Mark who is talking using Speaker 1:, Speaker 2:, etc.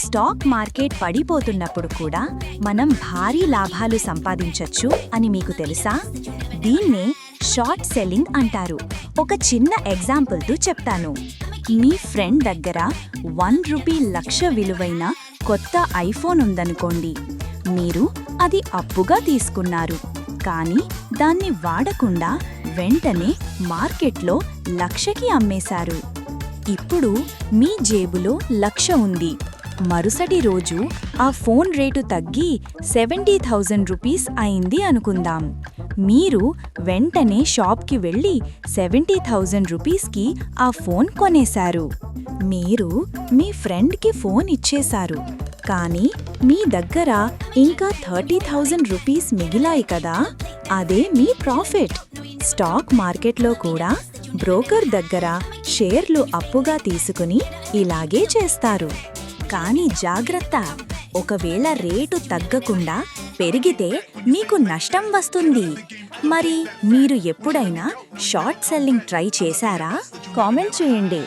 Speaker 1: Stock market పడిపోతున్నప్పుడు కూడా మనం భారీ లాభాలు సంపాదించొచ్చు అని మీకు తెలుసా? దీన్నే షార్ట్ సెల్లింగ్ అంటారు. ఒక చిన్న ఎగ్జాంపుల్తో చెప్తాను. మీ ఫ్రెండ్ దగ్గర 1 రూపీ లక్ష విలువైన కొత్త ఐఫోన్ ఉందనుకోండి. మీరు అది అప్పుగా తీసుకున్నారు, కానీ దాన్ని వాడకుండా వెంటనే మార్కెట్లో లక్షకి అమ్మేశారు. ఇప్పుడు మీ జేబులో 1,00,000 ఉంది. మరుసటి రోజు ఆ ఫోన్ రేటు తగ్గి 70,000 రూపీస్ అయింది అనుకుందాం. మీరు వెంటనే షాప్కి వెళ్ళి 70,000 రూపీస్కి ఆ ఫోన్ కొనేశారు. మీరు మీ ఫ్రెండ్కి ఫోన్ ఇచ్చేశారు, కానీ మీ దగ్గర ఇంకా 30,000 రూపీస్ మిగిలాయి కదా, అదే మీ ప్రాఫిట్. స్టాక్ మార్కెట్లో కూడా బ్రోకర్ దగ్గర షేర్లు అప్పుగా తీసుకుని ఇలాగే చేస్తారు. కానీ జాగ్రత్త, ఒకవేళ రేటు తగ్గకుండా పెరిగితే మీకు నష్టం వస్తుంది. మరి మీరు ఎప్పుడైనా షార్ట్ సెల్లింగ్ ట్రై చేశారా? కామెంట్ చేయండి.